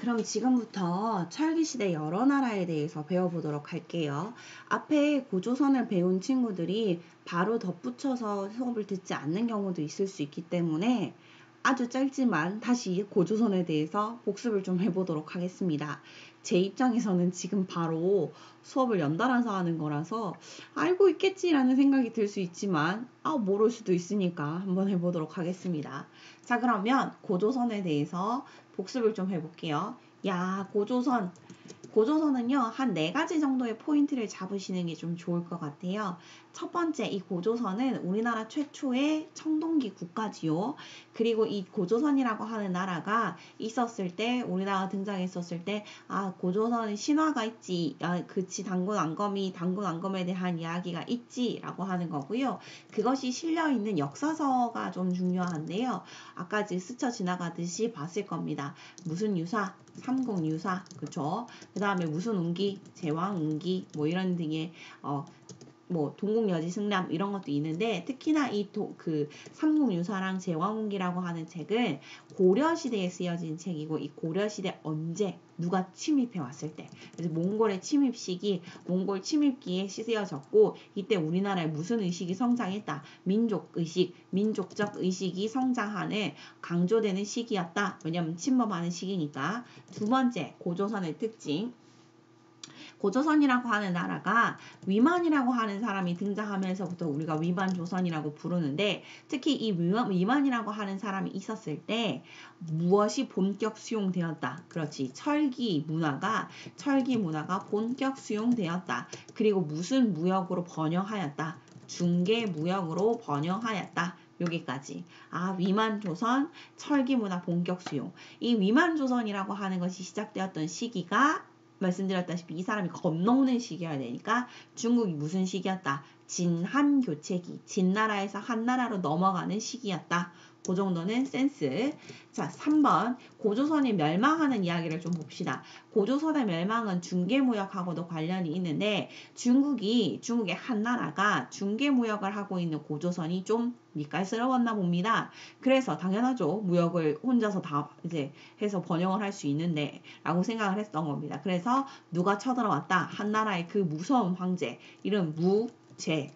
그럼 지금부터 철기시대 여러 나라에 대해서 배워보도록 할게요. 앞에 고조선을 배운 친구들이 바로 덧붙여서 수업을 듣지 않는 경우도 있을 수 있기 때문에 아주 짧지만 다시 고조선에 대해서 복습을 좀 해보도록 하겠습니다. 제 입장에서는 지금 바로 수업을 연달아서 하는 거라서 알고 있겠지라는 생각이 들 수 있지만 모를 수도 있으니까 한번 해보도록 하겠습니다. 그러면 고조선에 대해서 복습을 좀 해볼게요. 고조선은요, 한 4가지 정도의 포인트를 잡으시는 게 좀 좋을 것 같아요. 첫 번째, 이 고조선은 우리나라 최초의 청동기 국가지요. 그리고 이 고조선이라고 하는 나라가 있었을 때, 우리나라가 등장했었을 때, 고조선 신화가 있지, 그치, 당군 안검에 대한 이야기가 있지, 라고 하는 거고요. 그것이 실려있는 역사서가 좀 중요한데요. 아까 스쳐 지나가듯이 봤을 겁니다. 무슨 유사? 삼국유사, 그쵸? 그 다음에 무슨 운기? 제왕운기, 이런 등의 동국여지승남 이런 것도 있는데, 특히나 삼국유사랑 제왕운기라고 하는 책은 고려시대에 쓰여진 책이고, 이 고려시대 언제 누가 침입해 왔을 때, 그래서 몽골의 침입 시기, 몽골 침입기에 쓰여졌고, 이때 우리나라에 무슨 의식이 성장했다, 민족의식, 민족적 의식이 성장하는 강조되는 시기였다. 왜냐면 침범하는 시기니까. 두 번째, 고조선의 특징. 고조선이라고 하는 나라가 위만이라고 하는 사람이 등장하면서부터 우리가 위만조선이라고 부르는데, 특히 이 위만이라고 하는 사람이 있었을 때 무엇이 본격 수용되었다. 그렇지. 철기 문화가 본격 수용되었다. 그리고 무슨 무역으로 번영하였다. 중개무역으로 번영하였다. 여기까지. 위만조선, 철기문화 본격 수용. 이 위만조선이라고 하는 것이 시작되었던 시기가 말씀드렸다시피 이 사람이 건너오는 시기여야 되니까 중국이 무슨 시기였다? 진한 교체기. 진나라에서 한나라로 넘어가는 시기였다. 그 정도는 센스. 3번. 고조선이 멸망하는 이야기를 좀 봅시다. 고조선의 멸망은 중개무역하고도 관련이 있는데, 중국의 한나라가 중개무역을 하고 있는 고조선이 좀 밑갈스러웠나 봅니다. 그래서 당연하죠. 무역을 혼자서 다 해서 번영을 할 수 있는데 라고 생각을 했던 겁니다. 그래서 누가 쳐들어왔다? 한나라의 그 무서운 황제, 이름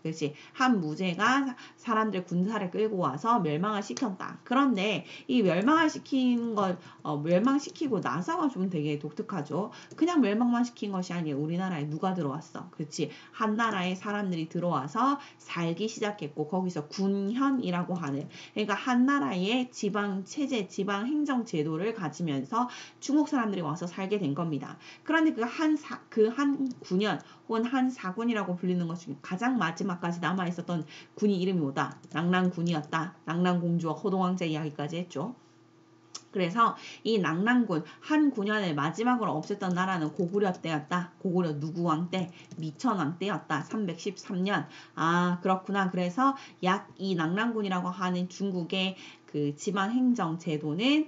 그렇지. 한 무제가 사람들 군사를 끌고 와서 멸망을 시켰다. 그런데 이 멸망을 시킨 걸 멸망시키고 나서가 좀 되게 독특하죠. 그냥 멸망만 시킨 것이 아니에요. 우리나라에 누가 들어왔어? 그렇지. 한나라에 사람들이 들어와서 살기 시작했고, 거기서 군현이라고 하는, 그러니까 한나라의 지방 체제, 지방 행정 제도를 가지면서 중국 사람들이 와서 살게 된 겁니다. 그런데 그 한 군현 혹은 한 사군이라고 불리는 것 중에 가장 마지막까지 남아있었던 군이 이름이 뭐다? 낙랑군이었다. 낙랑공주와 호동왕자 이야기까지 했죠. 그래서 이 낙랑군 한 9년을 마지막으로 없앴던 나라는 고구려 때였다. 고구려 누구왕 때? 미천왕 때였다. 313년. 그렇구나. 그래서 이 낙랑군이라고 하는 중국의 그 지방행정 제도는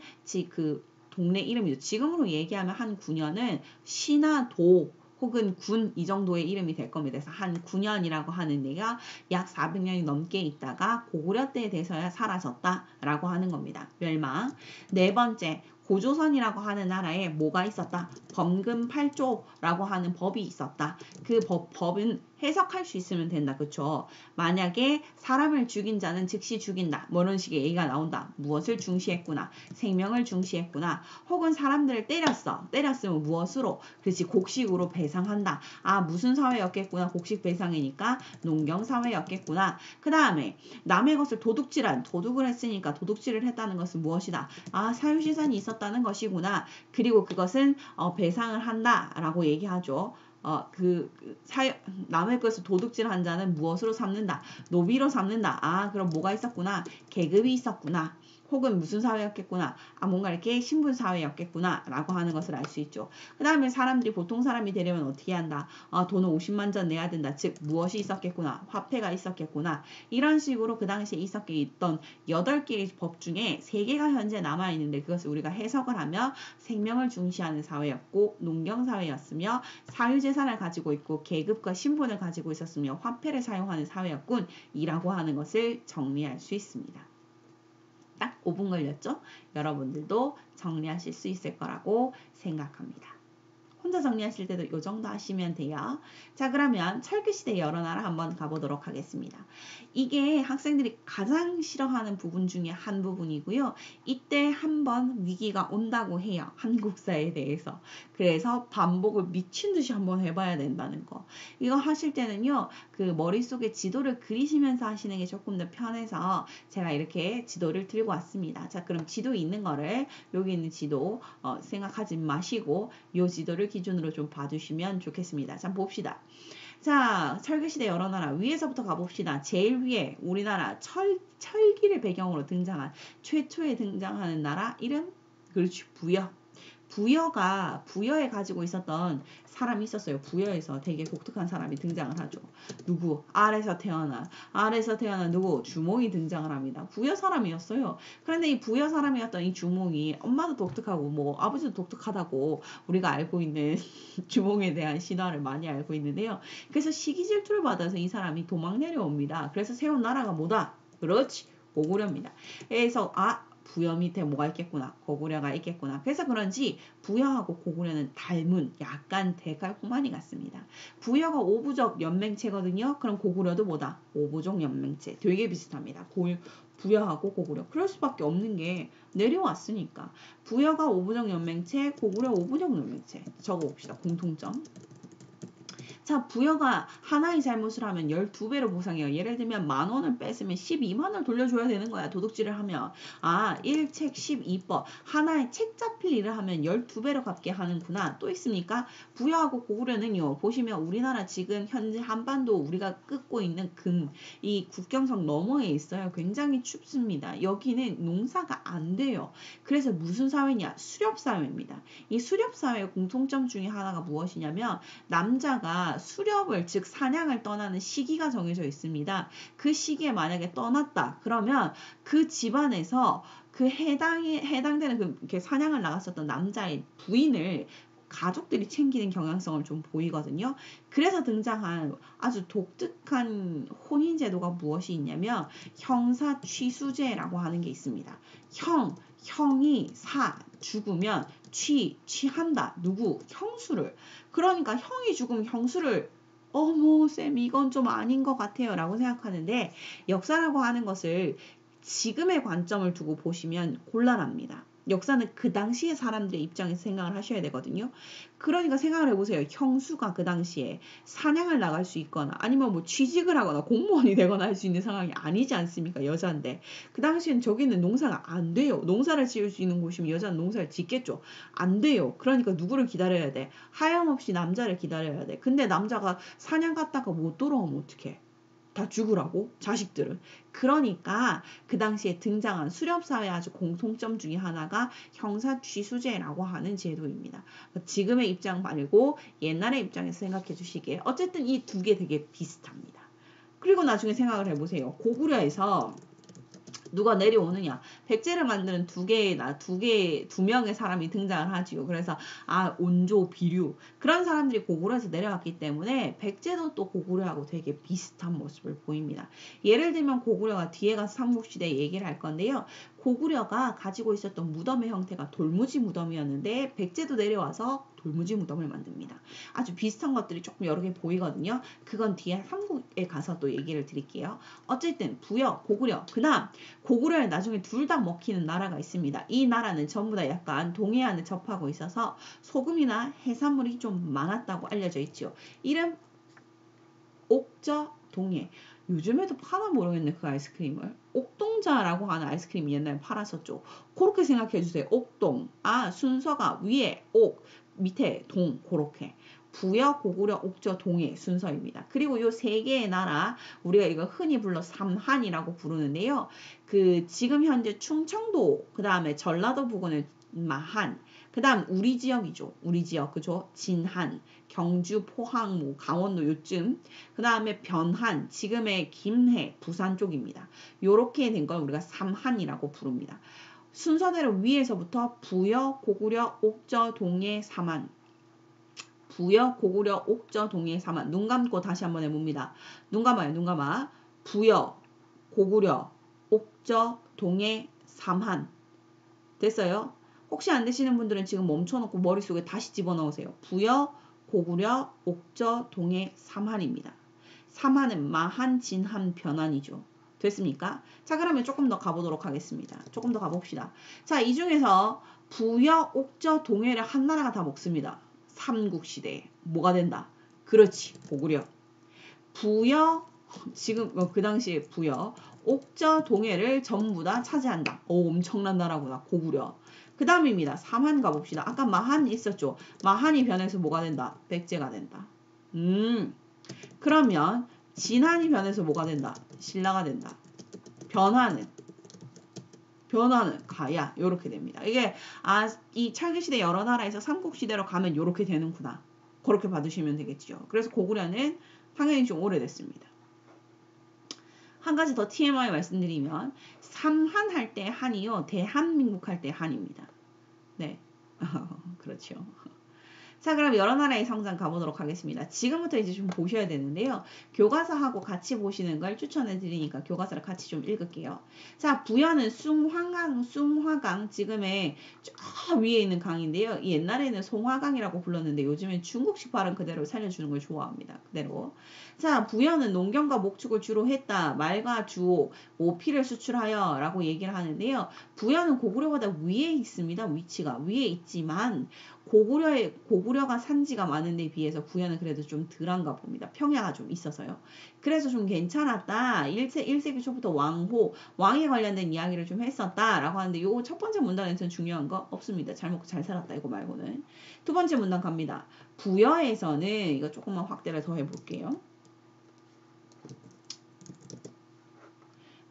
그 동네 이름이죠. 지금으로 얘기하면 한 9년은 시나 도 혹은 군 이 정도의 이름이 될 겁니다. 그래서 한 9년이라고 하는 데가 약 400년이 넘게 있다가 고구려 때에 돼서야 사라졌다라고 하는 겁니다. 멸망. 네 번째, 고조선이라고 하는 나라에 뭐가 있었다? 범금 8조라고 하는 법이 있었다. 그 법은 해석할 수 있으면 된다. 그쵸? 만약에 사람을 죽인 자는 즉시 죽인다. 이런 식의 얘기가 나온다. 무엇을 중시했구나. 생명을 중시했구나. 혹은 사람들을 때렸으면 무엇으로? 그렇지. 곡식으로 배상한다. 무슨 사회였겠구나. 곡식 배상이니까 농경사회였겠구나. 그 다음에 남의 것을 도둑을 했으니까 도둑질을 했다는 것은 무엇이다? 사유시선이 있었다는 것이구나. 그리고 그것은 배상을 한다라고 얘기하죠. 남의 것을 도둑질한 자는 무엇으로 삼는다? 노비로 삼는다. 그럼 뭐가 있었구나? 계급이 있었구나. 혹은 무슨 사회였겠구나. 뭔가 이렇게 신분사회였겠구나. 라고 하는 것을 알 수 있죠. 그 다음에 보통 사람이 되려면 어떻게 한다? 돈을 50만 전 내야 된다. 즉, 무엇이 있었겠구나. 화폐가 있었겠구나. 이런 식으로 그 당시에 있던 8개의 법 중에 3개가 현재 남아있는데, 그것을 우리가 해석을 하며 생명을 중시하는 사회였고, 농경사회였으며, 사유재산을 가지고 있고, 계급과 신분을 가지고 있었으며, 화폐를 사용하는 사회였군. 이라고 하는 것을 정리할 수 있습니다. 딱 5분 걸렸죠? 여러분들도 정리하실 수 있을 거라고 생각합니다. 혼자 정리하실 때도 이 정도 하시면 돼요. 자, 그러면 철기시대 여러 나라 한번 가보도록 하겠습니다. 이게 학생들이 가장 싫어하는 부분 중에 한 부분이고요. 이때 한번 위기가 온다고 해요. 한국사에 대해서. 그래서 반복을 미친 듯이 한번 해봐야 된다는 거. 이거 하실 때는요. 그 머릿속에 지도를 그리시면서 하시는 게 조금 더 편해서 제가 이렇게 지도를 들고 왔습니다. 자, 그럼 지도 있는 거를 여기 있는 지도 생각하지 마시고 이 지도를 기준으로 좀 봐주시면 좋겠습니다. 자, 봅시다. 자, 철기시대 여러 나라 위에서부터 가봅시다. 제일 위에 우리나라 철기를 배경으로 등장한 최초에 등장하는 나라 이름? 그렇지, 부여. 부여에 가지고 있었던 사람이 있었어요. 부여에서 되게 독특한 사람이 등장을 하죠. 누구? 알에서 태어난 누구? 주몽이 등장을 합니다. 부여 사람이었어요. 그런데 이 부여 사람이었던 이 주몽이 엄마도 독특하고 뭐 아버지도 독특하다고 우리가 알고 있는 주몽에 대한 신화를 많이 알고 있는데요. 그래서 시기 질투를 받아서 이 사람이 도망 내려옵니다. 그래서 세운 나라가 뭐다? 그렇지, 고구려입니다. 그래서 부여 밑에 뭐가 있겠구나. 고구려가 있겠구나. 그래서 그런지 부여하고 고구려는 닮은 약간 대갈고만이 같습니다. 부여가 오부족 연맹체거든요. 그럼 고구려도 뭐다? 오부족 연맹체. 되게 비슷합니다. 부여하고 고구려. 그럴 수밖에 없는 게 내려왔으니까. 부여가 오부족 연맹체, 고구려 오부족 연맹체. 적어봅시다. 공통점. 자, 부여가 하나의 잘못을 하면 12배로 보상해요. 예를 들면 10,000원을 뺐으면 12만원을 돌려줘야 되는 거야. 도둑질을 하면. 1책 12법. 하나의 책 잡힐 일을 하면 12배로 갚게 하는구나. 또 있습니까? 부여하고 고구려는요. 보시면 우리나라 지금 현재 한반도 우리가 끄고 있는 이 국경선 너머에 있어요. 굉장히 춥습니다. 여기는 농사가 안 돼요. 그래서 무슨 사회냐? 수렵사회입니다. 이 수렵사회의 공통점 중에 하나가 무엇이냐면 남자가 수렵을 즉 사냥을 떠나는 시기가 정해져 있습니다. 그 시기에 만약에 떠났다 그러면 그 집안에서 그 해당되는 이렇게 사냥을 나갔었던 남자의 부인을 가족들이 챙기는 경향성을 좀 보이거든요. 그래서 등장한 아주 독특한 혼인제도가 무엇이 있냐면 형사취수제라고 하는 게 있습니다. 형이 죽으면 취한다. 누구? 형수를. 그러니까 형이 죽으면 형수를 어머 쌤 이건 좀 아닌 것 같아요 라고 생각하는데 역사라고 하는 것을 지금의 관점을 두고 보시면 곤란합니다. 역사는 그 당시의 사람들의 입장에서 생각을 하셔야 되거든요. 그러니까 생각을 해보세요. 형수가 그 당시에 사냥을 나갈 수 있거나 아니면 뭐 취직을 하거나 공무원이 되거나 할 수 있는 상황이 아니지 않습니까? 여자인데. 그 당시엔 저기는 농사가 안 돼요. 농사를 지을 수 있는 곳이면 여자는 농사를 짓겠죠. 안 돼요. 그러니까 누구를 기다려야 돼? 하염없이 남자를 기다려야 돼. 근데 남자가 사냥 갔다가 못 돌아오면 어떡해? 다 죽으라고? 자식들은. 그러니까 그 당시에 등장한 수렵사회 아주 공통점 중에 하나가 형사취수제라고 하는 제도입니다. 지금의 입장 말고 옛날의 입장에서 생각해 주시기에 어쨌든 이 두 개 되게 비슷합니다. 그리고 나중에 생각을 해보세요. 고구려에서 누가 내려오느냐? 백제를 만드는 두 명의 사람이 등장을 하지요. 그래서 온조, 비류 그런 사람들이 고구려에서 내려왔기 때문에 백제도 또 고구려하고 되게 비슷한 모습을 보입니다. 예를 들면 고구려가 뒤에 가서 삼국시대 얘기를 할 건데요. 고구려가 가지고 있었던 무덤의 형태가 돌무지 무덤이었는데 백제도 내려와서 돌무지 무덤을 만듭니다. 아주 비슷한 것들이 조금 여러 개 보이거든요. 그건 뒤에 삼국에 가서 또 얘기를 드릴게요. 어쨌든 부여, 고구려, 그 다음 고구려에 나중에 둘 다 먹히는 나라가 있습니다. 이 나라는 전부 다 약간 동해안을 접하고 있어서 소금이나 해산물이 좀 많았다고 알려져 있죠. 이름 옥저 동해. 요즘에도 파나 모르겠네 그 아이스크림을. 옥동자라고 하는 아이스크림이 옛날에 팔았었죠. 그렇게 생각해 주세요. 옥동. 순서가 위에 옥, 밑에 동. 그렇게. 부여, 고구려, 옥저, 동해 순서입니다. 그리고 요 세 개의 나라 우리가 이거 흔히 불러 삼한이라고 부르는데요. 그 지금 현재 충청도 그 다음에 전라도 부근을 마한 그 다음 우리 지역이죠. 우리 지역 그죠? 진한, 경주, 포항, 뭐 강원도 요쯤 그 다음에 변한 지금의 김해, 부산 쪽입니다. 요렇게 된 걸 우리가 삼한이라고 부릅니다. 순서대로 위에서부터 부여, 고구려, 옥저, 동해, 삼한 부여, 고구려, 옥저, 동해, 삼한. 눈 감고 다시 한번 해봅니다. 눈 감아요. 눈 감아. 부여, 고구려, 옥저, 동해, 삼한. 됐어요? 혹시 안 되시는 분들은 지금 멈춰놓고 머릿속에 다시 집어넣으세요. 부여, 고구려, 옥저, 동해, 삼한입니다. 삼한은 마한, 진한, 변한이죠. 됐습니까? 자, 그러면 조금 더 가보도록 하겠습니다. 조금 더 가봅시다. 자, 이 중에서 부여, 옥저, 동해를 한 나라가 다 먹습니다. 삼국시대에. 뭐가 된다? 그렇지, 고구려. 부여, 지금 그 당시에 부여, 옥저, 동해를 전부 다 차지한다. 오, 엄청난 나라구나. 고구려. 그 다음입니다. 삼한 가봅시다. 아까 마한 있었죠. 마한이 변해서 뭐가 된다? 백제가 된다. 그러면 진한이 변해서 뭐가 된다? 신라가 된다. 변화는 가야. 요렇게 됩니다. 이게 이 철기시대 여러 나라에서 삼국시대로 가면 요렇게 되는구나. 그렇게 봐두시면 되겠죠. 그래서 고구려는 당연히 좀 오래됐습니다. 한 가지 더 TMI 말씀드리면 삼한 할 때 한이요. 대한민국 할 때 한입니다. 네. 그렇죠. 자, 그럼 여러 나라의 성장 가보도록 하겠습니다. 지금부터 이제 좀 보셔야 되는데요. 교과서하고 같이 보시는 걸 추천해 드리니까 교과서를 같이 좀 읽을게요. 자, 부여는 숭화강, 지금의 저 위에 있는 강인데요. 옛날에는 송화강이라고 불렀는데 요즘엔 중국식 발음 그대로 살려주는 걸 좋아합니다. 그대로. 자, 부여는 농경과 목축을 주로 했다. 말과 주옥, 오피를 수출하여 라고 얘기를 하는데요. 부여는 고구려보다 위에 있습니다. 위치가 위에 있지만 고구려가 산지가 많은 데 비해서 부여는 그래도 좀 덜한가 봅니다. 평야가 좀 있어서요. 그래서 좀 괜찮았다. 1세기 초부터 왕에 관련된 이야기를 좀 했었다. 라고 하는데 요거 첫 번째 문단에서는 중요한 거 없습니다. 잘 먹고 잘 살았다. 이거 말고는. 두 번째 문단 갑니다. 부여에서는 이거 조금만 확대를 더 해볼게요.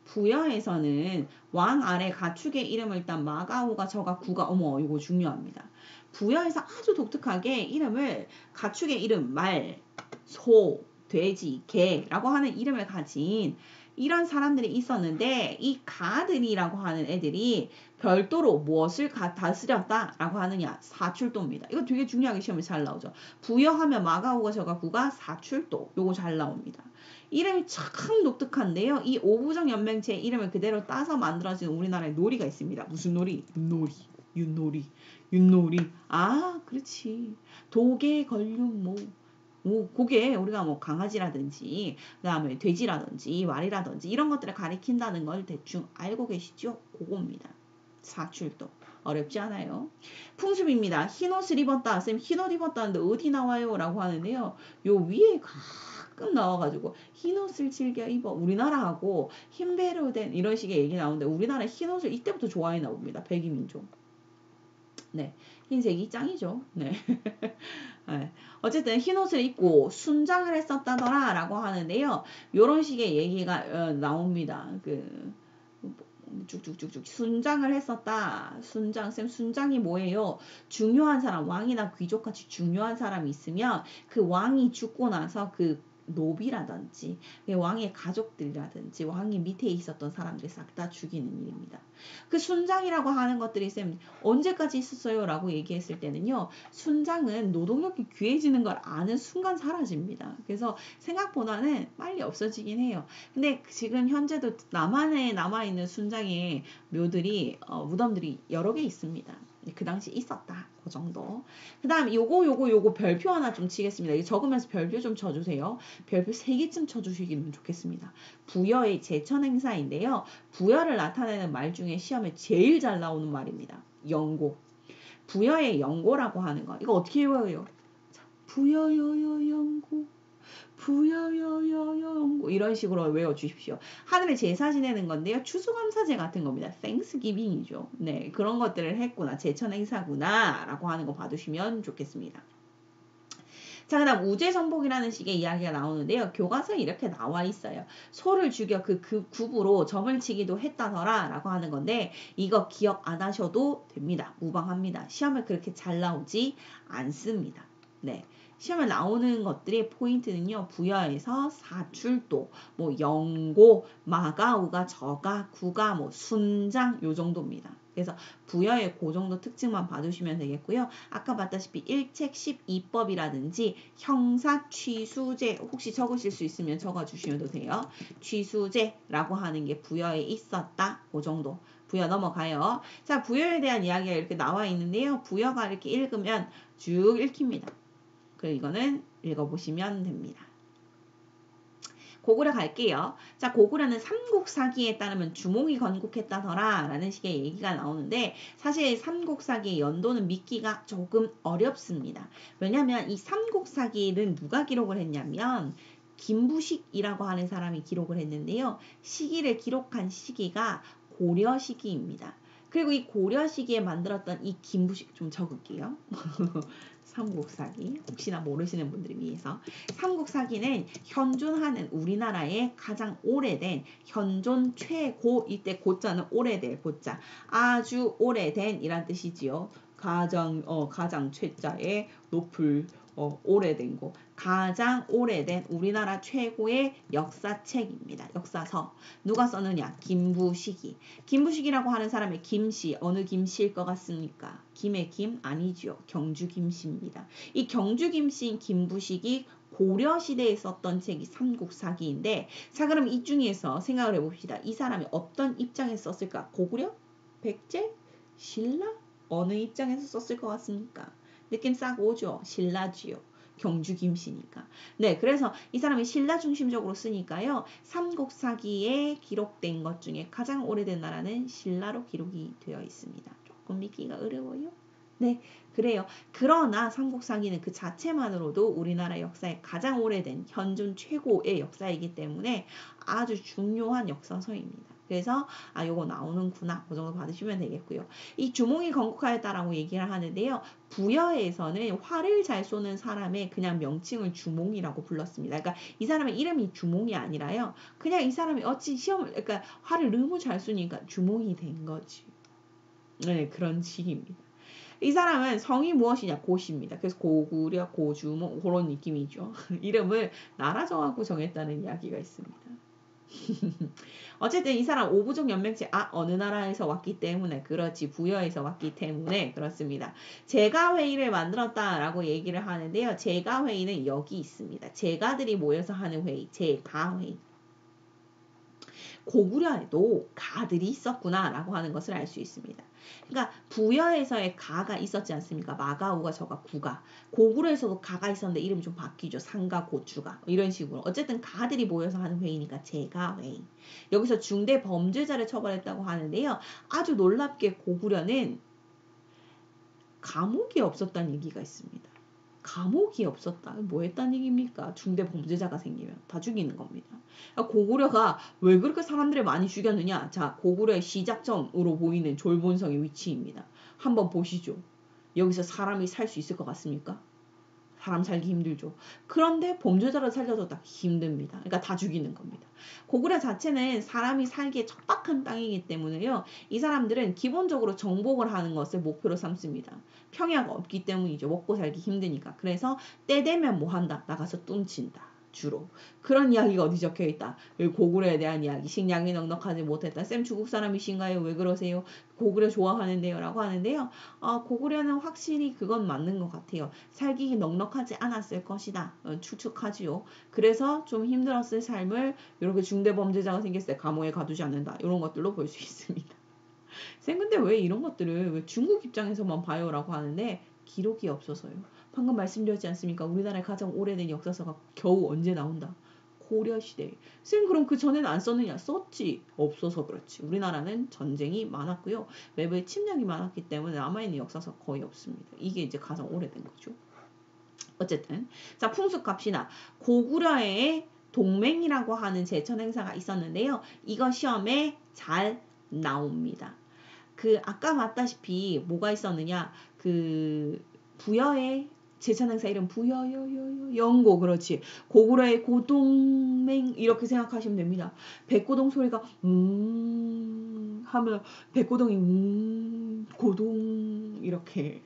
부여에서는 왕 아래 가축의 이름을 일단 마가오가 저가 구가 어머 이거 중요합니다. 부여에서 아주 독특하게 이름을 가축의 이름 말, 소, 돼지, 개라고 하는 이름을 가진 이런 사람들이 있었는데 이 가들이라고 하는 애들이 별도로 무엇을 다스렸다라고 하느냐 사출도입니다. 이거 되게 중요하게 시험에 잘 나오죠. 부여하면 마가오가 저가 구가 사출도 요거 잘 나옵니다. 이름이 참 독특한데요. 이 오부정 연맹체의 이름을 그대로 따서 만들어진 우리나라의 놀이가 있습니다. 무슨 놀이? 윷놀이. 아, 그렇지. 도개, 걸륜, 그게 우리가 뭐 강아지라든지, 그 다음에 돼지라든지, 말이라든지, 이런 것들을 가리킨다는 걸 대충 알고 계시죠? 그겁니다. 사출도. 어렵지 않아요. 풍습입니다. 흰옷을 입었다. 쌤, 흰옷 입었다는데 어디 나와요? 라고 하는데요. 요 위에 가끔 나와가지고 흰옷을 즐겨 입어. 우리나라하고 흰배로 된 이런 식의 얘기 나오는데 우리나라 흰옷을 이때부터 좋아했나 봅니다. 백이민족. 네. 흰색이 짱이죠. 네. 네. 어쨌든 흰옷을 입고 순장을 했었다더라 라고 하는데요. 요런 식의 얘기가 나옵니다. 쭉쭉쭉쭉 순장을 했었다. 순장이 뭐예요? 중요한 사람, 왕이나 귀족같이 중요한 사람이 있으면 그 왕이 죽고 나서 그 노비라든지 왕의 가족들이라든지 왕이 밑에 있었던 사람들이 싹 다 죽이는 일입니다. 그 순장이라고 하는 것들이 쌤 언제까지 있었어요? 라고 얘기했을 때는요. 순장은 노동력이 귀해지는 걸 아는 순간 사라집니다. 그래서 생각보다는 빨리 없어지긴 해요. 근데 지금 현재도 남한에 남아있는 순장의 묘들이 무덤들이 여러 개 있습니다. 그 당시 있었다. 그 정도. 그 다음 요거 별표 하나 좀 치겠습니다. 이거 적으면서 별표 좀 쳐주세요. 별표 3개쯤 쳐주시기면 좋겠습니다. 부여의 제천행사인데요. 부여를 나타내는 말 중에 시험에 제일 잘 나오는 말입니다. 영고. 부여의 영고라고 하는 거. 이거 어떻게 외워요? 부여여여 영고. 부여여여여 이런 식으로 외워주십시오. 하늘에 제사 지내는 건데요. 추수감사제 같은 겁니다. 땡스기빙이죠. 네, 그런 것들을 했구나. 제천행사구나 라고 하는 거 봐두시면 좋겠습니다. 자, 그 다음 우제전복이라는 식의 이야기가 나오는데요. 교과서에 이렇게 나와 있어요. 소를 죽여 그 굽으로 점을 치기도 했다더라 라고 하는 건데 이거 기억 안 하셔도 됩니다. 무방합니다. 시험에 그렇게 잘 나오지 않습니다. 네. 시험에 나오는 것들의 포인트는요. 부여에서 사출도, 영고, 마가우가, 저가, 구가, 순장 요 정도입니다. 그래서 부여의 그 정도 특징만 봐두시면 되겠고요. 아까 봤다시피 1책 12법이라든지 형사 취수제 혹시 적으실 수 있으면 적어주셔도 돼요. 취수제라고 하는 게 부여에 있었다. 그 정도. 부여 넘어가요. 자, 부여에 대한 이야기가 이렇게 나와 있는데요. 부여가 이렇게 읽으면 쭉 읽힙니다. 그리고 이거는 읽어보시면 됩니다. 고구려 갈게요. 자, 고구려는 삼국사기에 따르면 주몽이 건국했다더라 라는 식의 얘기가 나오는데 사실 삼국사기의 연도는 믿기가 조금 어렵습니다. 왜냐하면 이 삼국사기는 누가 기록을 했냐면 김부식이라고 하는 사람이 기록을 했는데요. 시기를 기록한 시기가 고려 시기입니다. 그리고 이 고려 시기에 만들었던 이 김부식 좀 적을게요. 삼국사기 혹시나 모르시는 분들을 위해서 삼국사기는 현존하는 우리나라의 가장 오래된 현존 최고 이때 고자는 오래될 고자 아주 오래된 이란 뜻이지요. 가장 최자의 높을 오래된 거 가장 오래된 우리나라 최고의 역사책입니다. 역사서 누가 썼느냐? 김부식이. 김부식이라고 하는 사람의 김씨 어느 김씨일 것 같습니까? 김의 김 아니죠. 경주 김씨입니다. 이 경주 김씨인 김부식이 고려 시대에 썼던 책이 삼국사기인데 자 그럼 이 중에서 생각을 해봅시다. 이 사람이 어떤 입장에서 썼을까? 고구려? 백제? 신라? 어느 입장에서 썼을 것 같습니까? 느낌 싹 오죠. 신라지요. 경주 김씨니까. 네, 그래서 이 사람이 신라 중심적으로 쓰니까요. 삼국사기에 기록된 것 중에 가장 오래된 나라는 신라로 기록이 되어 있습니다. 조금 믿기가 어려워요. 네, 그래요. 그러나 삼국사기는 그 자체만으로도 우리나라 역사에 가장 오래된 현존 최고의 역사이기 때문에 아주 중요한 역사서입니다. 그래서 요거 나오는구나 그 정도 받으시면 되겠고요. 이 주몽이 건국하였다라고 얘기를 하는데요. 부여에서는 활을 잘 쏘는 사람의 그냥 명칭을 주몽이라고 불렀습니다. 그러니까 이 사람의 이름이 주몽이 아니라요. 그냥 이 사람이 어찌 시험을 그러니까 활을 너무 잘 쏘니까 주몽이 된 거지. 네, 그런 식입니다. 이 사람은 성이 무엇이냐? 고씨입니다. 그래서 고구려, 고주몽 그런 느낌이죠. 이름을 나라 정하고 정했다는 이야기가 있습니다. 어쨌든 이 사람 오부족 연맹체 어느 나라에서 왔기 때문에 그렇지 부여에서 왔기 때문에 그렇습니다. 제가회의를 만들었다라고 얘기를 하는데요. 제가회의는 여기 있습니다. 제가들이 모여서 하는 회의 제가회의. 고구려에도 가들이 있었구나라고 하는 것을 알 수 있습니다. 그러니까 부여에서의 가가 있었지 않습니까? 마가우가 저가 구가. 고구려에서도 가가 있었는데 이름이 좀 바뀌죠. 상가, 고추가 이런 식으로. 어쨌든 가들이 모여서 하는 회의니까 제가회의. 여기서 중대 범죄자를 처벌했다고 하는데요. 아주 놀랍게 고구려는 감옥이 없었다는 얘기가 있습니다. 감옥이 없었다. 뭐 했다는 얘기입니까? 중대 범죄자가 생기면 다 죽이는 겁니다. 고구려가 왜 그렇게 사람들을 많이 죽였느냐? 자, 고구려의 시작점으로 보이는 졸본성의 위치입니다. 한번 보시죠. 여기서 사람이 살 수 있을 것 같습니까? 사람 살기 힘들죠. 그런데 범죄자를 살려줬다 힘듭니다. 그러니까 다 죽이는 겁니다. 고구려 자체는 사람이 살기에 척박한 땅이기 때문에요. 이 사람들은 기본적으로 정복을 하는 것을 목표로 삼습니다. 평야가 없기 때문이죠. 먹고 살기 힘드니까. 그래서 때 되면 뭐 한다? 나가서 뚱친다. 주로. 그런 이야기가 어디 적혀있다. 고구려에 대한 이야기. 식량이 넉넉하지 못했다. 쌤 중국 사람이신가요? 왜 그러세요? 고구려 좋아하는데요. 라고 하는데요. 고구려는 확실히 그건 맞는 것 같아요. 살기 넉넉하지 않았을 것이다. 추측하지요. 그래서 좀 힘들었을 삶을 이렇게 중대범죄자가 생겼을 때 감옥에 가두지 않는다. 이런 것들로 볼 수 있습니다. 쌤 근데 왜 이런 것들을 왜 중국 입장에서만 봐요? 라고 하는데 기록이 없어서요. 방금 말씀드렸지 않습니까? 우리나라의 가장 오래된 역사서가 겨우 언제 나온다? 고려시대. 쌤 그럼 그 전에는 안 썼느냐? 썼지. 없어서 그렇지. 우리나라는 전쟁이 많았고요. 외부의 침략이 많았기 때문에 남아있는 역사서 거의 없습니다. 이게 이제 가장 오래된 거죠. 어쨌든 자 풍습 갑시다. 고구려의 동맹이라고 하는 제천 행사가 있었는데요. 이거 시험에 잘 나옵니다. 아까 봤다시피 뭐가 있었느냐? 부여의 제천 행사 이름 부여여여여 영고 그렇지. 고구려의 고동맹 이렇게 생각하시면 됩니다. 백고동 소리가 하면 백고동이 고동 이렇게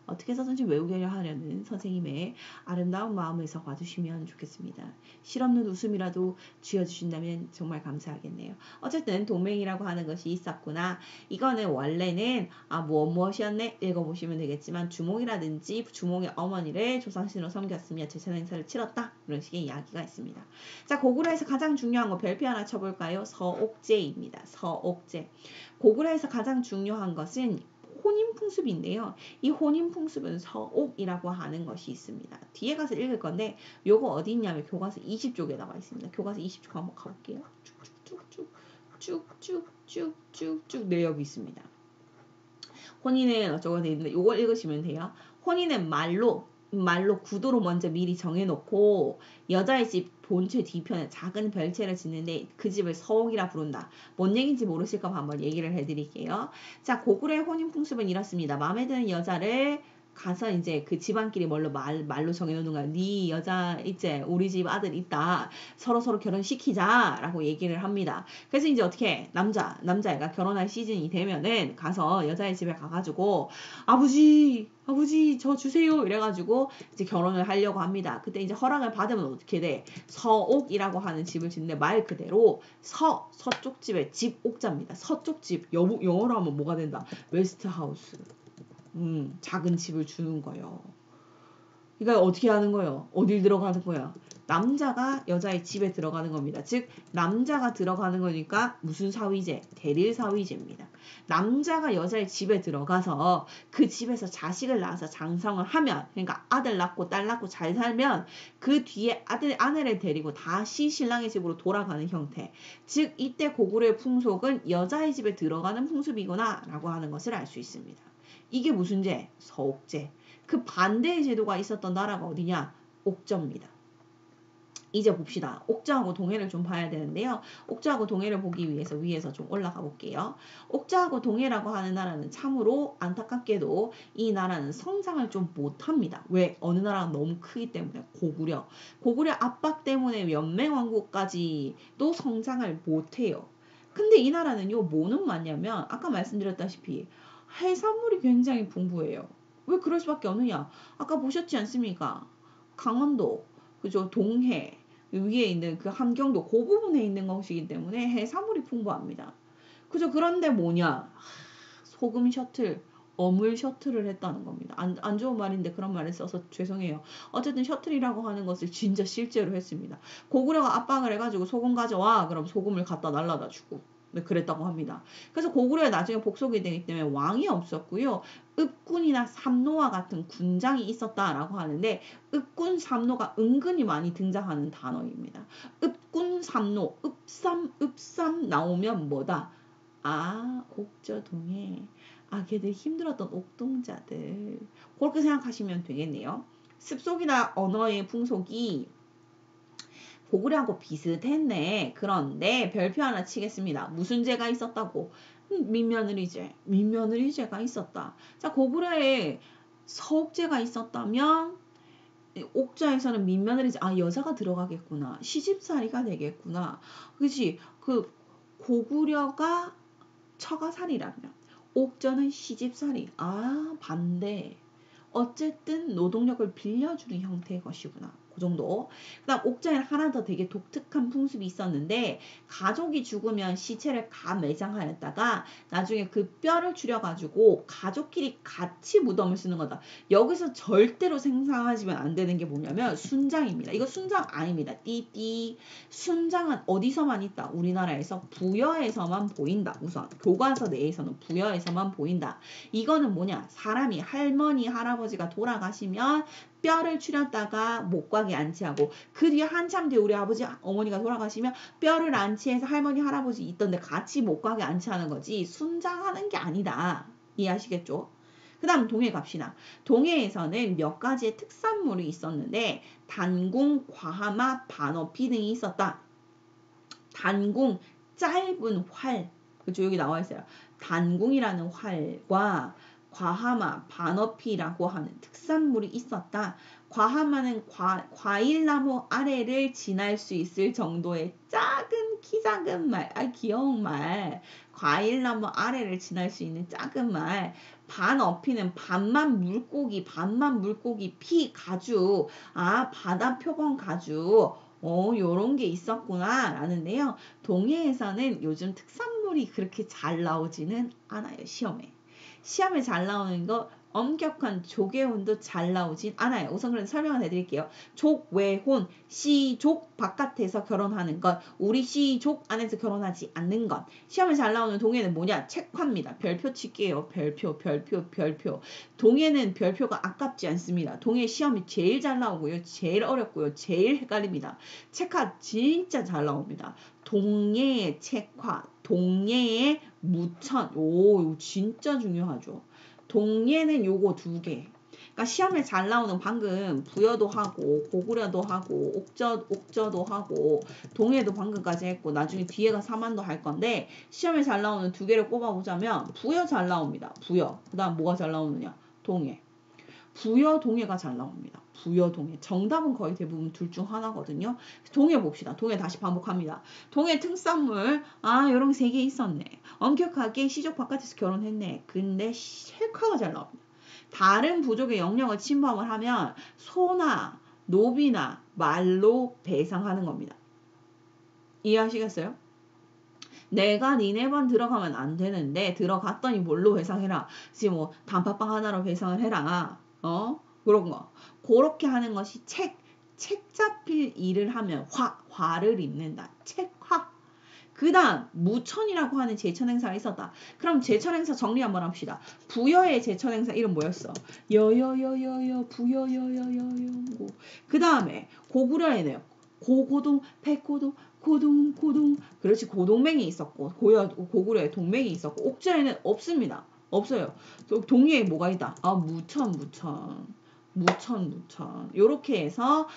어떻게 해서든지 외우게 하려는 선생님의 아름다운 마음에서 봐주시면 좋겠습니다. 실없는 웃음이라도 쥐어주신다면 정말 감사하겠네요. 어쨌든 동맹이라고 하는 것이 있었구나. 이거는 원래는 무엇이었네? 읽어보시면 되겠지만 주몽이라든지 주몽의 어머니를 조상신으로 섬겼으며 제사 행사를 치렀다. 이런 식의 이야기가 있습니다. 자, 고구려에서 가장 중요한 거 별표 하나 쳐볼까요? 서옥제입니다. 서옥제. 고구려에서 가장 중요한 것은 혼인풍습인데요. 이 혼인풍습은 서옥이라고 하는 것이 있습니다. 뒤에 가서 읽을 건데 요거 어디 있냐면 교과서 20쪽에 나와 있습니다. 교과서 20쪽 한번 가볼게요. 쭉쭉쭉쭉쭉쭉쭉쭉 네, 여기 있습니다. 혼인은 어쩌고 돼 있는데 요걸 읽으시면 돼요. 혼인은 말로 구도로 먼저 미리 정해놓고 여자의 집 본체 뒤편에 작은 별채를 짓는데 그 집을 서옥이라 부른다. 뭔 얘기인지 모르실까 한번 얘기를 해드릴게요. 자, 고구려의 혼인 풍습은 이렇습니다. 마음에 드는 여자를 가서 이제 그 집안끼리 말로 정해놓는 거야. 네 여자 이제 우리 집 아들 있다. 서로 결혼시키자라고 얘기를 합니다. 그래서 이제 어떻게 남자애가 결혼할 시즌이 되면은 가서 여자의 집에 가가지고 아버지 저 주세요 이래가지고 이제 결혼을 하려고 합니다. 그때 이제 허락을 받으면 어떻게 돼? 서옥이라고 하는 집을 짓는데 말 그대로 서쪽 집의 집 옥자입니다. 서쪽 집 영어로 하면 뭐가 된다? 웨스트 하우스. 작은 집을 주는 거예요. 그러니까 어떻게 하는 거예요? 어딜 들어가는 거야? 남자가 여자의 집에 들어가는 겁니다. 즉 남자가 들어가는 거니까 무슨 사위제? 대릴 사위제입니다. 남자가 여자의 집에 들어가서 그 집에서 자식을 낳아서 장성을 하면, 그러니까 아들 낳고 딸 낳고 잘 살면 그 뒤에 아내를 데리고 다시 신랑의 집으로 돌아가는 형태. 즉 이때 고구려의 풍속은 여자의 집에 들어가는 풍습이구나 라고 하는 것을 알 수 있습니다. 이게 무슨 제? 서옥제. 그 반대의 제도가 있었던 나라가 어디냐? 옥저입니다. 이제 봅시다. 옥저하고 동해를 좀 봐야 되는데요. 옥저하고 동해를 보기 위해서 위에서 좀 올라가 볼게요. 옥저하고 동해라고 하는 나라는 참으로 안타깝게도 이 나라는 성장을 좀 못합니다. 왜? 어느 나라가 너무 크기 때문에. 고구려 압박 때문에 연맹왕국까지도 성장을 못해요. 근데 이 나라는요, 뭐는 많냐면 아까 말씀드렸다시피 해산물이 굉장히 풍부해요. 왜 그럴 수밖에 없느냐? 아까 보셨지 않습니까? 강원도, 그죠? 동해, 위에 있는 그 함경도 그 부분에 있는 것이기 때문에 해산물이 풍부합니다. 그죠? 그런데 뭐냐? 소금 셔틀, 어물 셔틀을 했다는 겁니다. 안 좋은 말인데 그런 말을 써서 죄송해요. 어쨌든 셔틀이라고 하는 것을 진짜 실제로 했습니다. 고구려가 압박을 해가지고 소금 가져와. 그럼 소금을 갖다 날라다 주고. 네, 그랬다고 합니다. 그래서 고구려에 나중에 복속이 되기 때문에 왕이 없었고요. 읍군이나 삼노와 같은 군장이 있었다라고 하는데 읍군, 삼노가 은근히 많이 등장하는 단어입니다. 읍군, 삼노, 읍삼 나오면 뭐다? 옥저동해. 걔들 힘들었던 옥동자들. 그렇게 생각하시면 되겠네요. 습속이나 언어의 풍속이 고구려하고 비슷했네. 그런데 별표 하나 치겠습니다. 무슨 죄가 있었다고? 민며느리죄가 있었다. 자, 고구려에 서옥죄가 있었다면 옥자에서는 민며느리죄, 여자가 들어가겠구나. 시집살이가 되겠구나. 그치? 그 고구려가 처가살이라면 옥저는 시집살이. 반대. 어쨌든 노동력을 빌려주는 형태의 것이구나. 그 정도. 그 다음 옥자에는 하나 더 되게 독특한 풍습이 있었는데 가족이 죽으면 시체를 매장하였다가 나중에 그 뼈를 추려가지고 가족끼리 같이 무덤을 쓰는 거다. 여기서 절대로 생각하시면 안 되는 게 뭐냐면 순장입니다. 이거 순장 아닙니다. 띠띠. 순장은 어디서만 있다? 우리나라에서 부여에서만 보인다. 우선 교과서 내에서는 부여에서만 보인다. 이거는 뭐냐? 사람이 할머니, 할아버지가 돌아가시면 뼈를 추렸다가 목각에 안치하고 그 뒤에 한참 뒤에 우리 아버지, 어머니가 돌아가시면 뼈를 안치해서 할머니, 할아버지 있던데 같이 목각에 안치하는 거지 순장하는 게 아니다. 이해하시겠죠? 그 다음 동해 갑시다. 동해에서는 몇 가지의 특산물이 있었는데 단궁, 과하마, 반어피 등이 있었다. 단궁, 짧은 활. 그죠? 여기 나와 있어요. 단궁이라는 활과 과하마, 반어피라고 하는 특산물이 있었다. 과하마는 과일나무 아래를 지날 수 있을 정도의 키 작은 말, 귀여운 말. 과일나무 아래를 지날 수 있는 작은 말. 반 어피는 반만 물고기, 피, 가죽, 바다 표본 가죽, 요런 게 있었구나 라는데요. 동해에서는 요즘 특산물이 그렇게 잘 나오지는 않아요, 시험에. 시험에 잘 나오는 거 엄격한 조개혼도 잘 나오진 않아요. 우선 그럼 설명을 해드릴게요. 족외혼, 시족 바깥에서 결혼하는 것, 우리 시족 안에서 결혼하지 않는 것. 시험에 잘 나오는 동해는 뭐냐? 책화입니다. 별표 칠게요. 별표. 동해는 별표가 아깝지 않습니다. 동해 시험이 제일 잘 나오고요. 제일 어렵고요. 제일 헷갈립니다. 책화 진짜 잘 나옵니다. 동해의 책화, 동해의 무천. 이거 진짜 중요하죠. 동해는 요거 두 개. 그러니까 시험에 잘 나오는 방금 부여도 하고 고구려도 하고 옥저도 하고 동해도 방금까지 했고 나중에 뒤에가 사만도 할 건데 시험에 잘 나오는 두 개를 꼽아보자면 부여 잘 나옵니다. 부여. 그 다음 뭐가 잘 나오느냐? 동해. 부여 동해가 잘 나옵니다. 부여 동해. 정답은 거의 대부분 둘 중 하나거든요. 동해 봅시다. 동해 다시 반복합니다. 동해 특산물 요런 세 개 있었네. 엄격하게 시족 바깥에서 결혼했네. 근데 셀카가 잘 나옵니다. 다른 부족의 영역을 침범을 하면 소나 노비나 말로 배상하는 겁니다. 이해하시겠어요? 내가 니네 반 들어가면 안 되는데 들어갔더니 뭘로 배상해라. 지금 뭐 단팥빵 하나로 배상을 해라. 그런 거. 그렇게 하는 것이 책 잡힐 일을 하면 화를 입는다. 책화. 그 다음 무천이라고 하는 제천행사가 있었다. 그럼 제천행사 정리 한번 합시다. 부여의 제천행사 이름 뭐였어? 여여여여여 부여여여여여. 그 다음에 고구려에는 고고동 백고동 고동 그렇지. 고동맹이 있었고 고구려에 동맹이 있었고 옥저에는 없습니다. 없어요. 동해에 뭐가 있다? 무천 요렇게 해서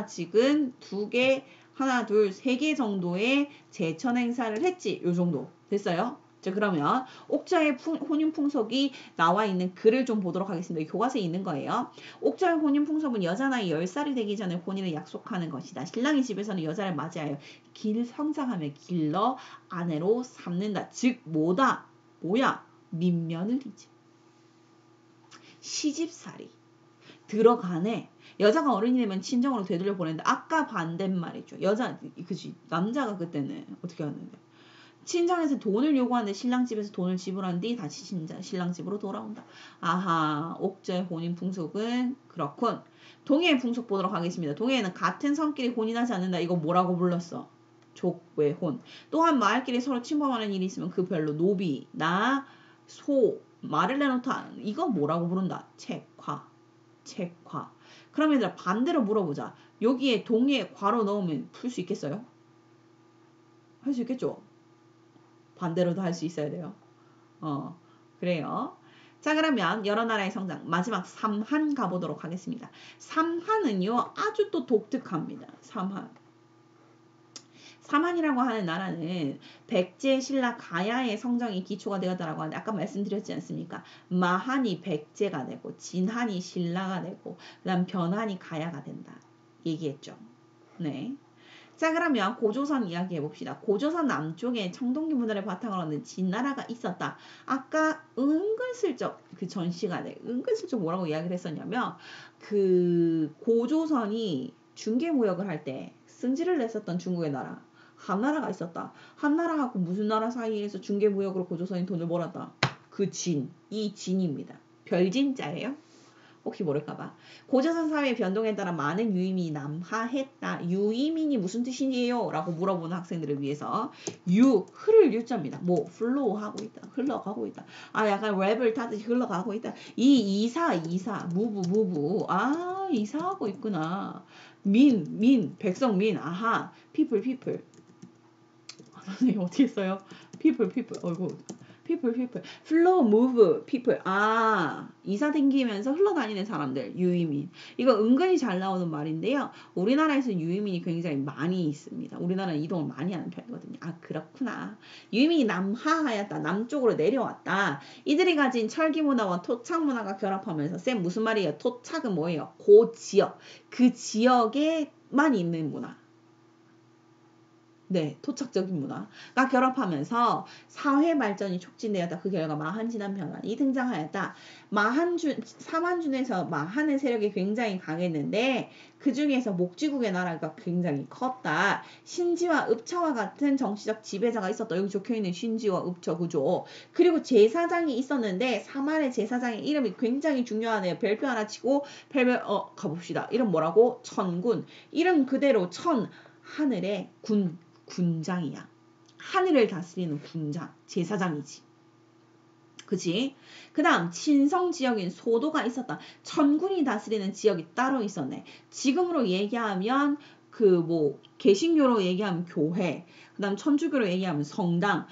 지금 두 개 하나, 둘, 세 개 정도의 제천 행사를 했지. 요 정도. 됐어요? 자, 그러면 옥자의 혼인 풍속이 나와 있는 글을 좀 보도록 하겠습니다. 교과서에 있는 거예요. 옥자의 혼인 풍속은 여자 나이 10살이 되기 전에 혼인을 약속하는 것이다. 신랑이 집에서는 여자를 맞이하여 성장하며 길러 아내로 삼는다. 즉 뭐야? 민며느리지. 시집살이. 들어가네. 여자가 어른이 되면 친정으로 되돌려 보낸다. 아까 반대말이죠. 그치. 남자가 그때는 어떻게 하는데. 친정에서 돈을 요구하는데 신랑 집에서 돈을 지불한 뒤 다시 신랑 집으로 돌아온다. 옥저의 혼인 풍속은 그렇군. 동해의 풍속 보도록 하겠습니다. 동해에는 같은 성끼리 혼인하지 않는다. 이거 뭐라고 불렀어? 족외혼. 또한 마을끼리 서로 침범하는 일이 있으면 그 별로 노비, 말을 내놓다. 이거 뭐라고 부른다? 책화. 그럼 얘들아 반대로 물어보자. 여기에 동해 괄호 넣으면 풀 수 있겠어요? 할 수 있겠죠? 반대로도 할 수 있어야 돼요. 그래요. 자, 그러면 여러 나라의 성장 마지막 삼한 가보도록 하겠습니다. 삼한은요 아주 또 독특합니다. 삼한이라고 하는 나라는 백제 신라 가야의 성정이 기초가 되었다라고 하는데 아까 말씀드렸지 않습니까? 마한이 백제가 되고 진한이 신라가 되고 그다음 변한이 가야가 된다. 얘기했죠. 네. 자, 그러면 고조선 이야기 해봅시다. 고조선 남쪽에 청동기 문화를 바탕으로 하는 진나라가 있었다. 아까 은근슬쩍 그 전 시간에 은근슬쩍 뭐라고 이야기를 했었냐면 그 고조선이 중개무역을 할 때 승지를 냈었던 중국의 나라 한나라가 있었다. 한나라하고 무슨 나라 사이에서 중개무역으로 고조선이 돈을 벌었다. 이 진입니다. 별진자예요. 혹시 모를까봐. 고조선 사회의 변동에 따라 많은 유의민이 남하했다. 유의민이 무슨 뜻이에요? 라고 물어보는 학생들을 위해서 흐를 유자입니다. 플로우하고 있다. 흘러가고 있다. 약간 랩을 타듯이 흘러가고 있다. 이사 무브 이사하고 있구나. 백성민 people 선생님 어떻게 써요? people 어이구 people flow move people 이사 댕기면서 흘러다니는 사람들 유의민. 이거 은근히 잘 나오는 말인데요. 우리나라에서 유의민이 굉장히 많이 있습니다. 우리나라는 이동을 많이 하는 편이거든요. 그렇구나. 유의민이 남하하였다. 남쪽으로 내려왔다. 이들이 가진 철기 문화와 토착 문화가 결합하면서 쌤 무슨 말이에요? 토착은 뭐예요? 그 지역에만 있는 문화. 네, 토착적인 문화가 결합하면서 사회 발전이 촉진되었다. 그 결과 마한 진한 변환이 등장하였다. 사만준에서 마한의 세력이 굉장히 강했는데 그 중에서 목지국의 나라가 굉장히 컸다. 신지와 읍처와 같은 정치적 지배자가 있었다. 여기 적혀있는 신지와 읍처 구조. 그리고 제사장이 있었는데 사만의 제사장의 이름이 굉장히 중요하네요. 별표 하나 치고 가봅시다. 이름 뭐라고? 천군. 이름 그대로 하늘의 군장이야. 하늘을 다스리는 군장, 제사장이지. 그치? 그 다음 친성 지역인 소도가 있었다. 천군이 다스리는 지역이 따로 있었네. 지금으로 얘기하면 개신교로 얘기하면 교회, 그 다음 천주교로 얘기하면 성당,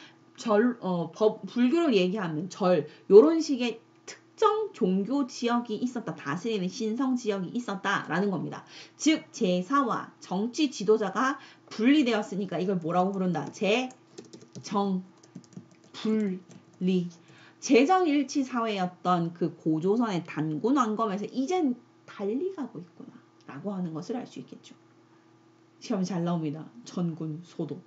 불교로 얘기하면 절, 요런 식의 특정 종교 지역이 있었다. 다스리는 신성 지역이 있었다라는 겁니다. 즉 제사와 정치 지도자가 분리되었으니까 이걸 뭐라고 부른다? 재정분리. 재정일치 사회였던 그 고조선의 단군 왕검에서 이젠 달리 가고 있구나 라고 하는 것을 알 수 있겠죠. 시험이 잘 나옵니다. 전군 소도.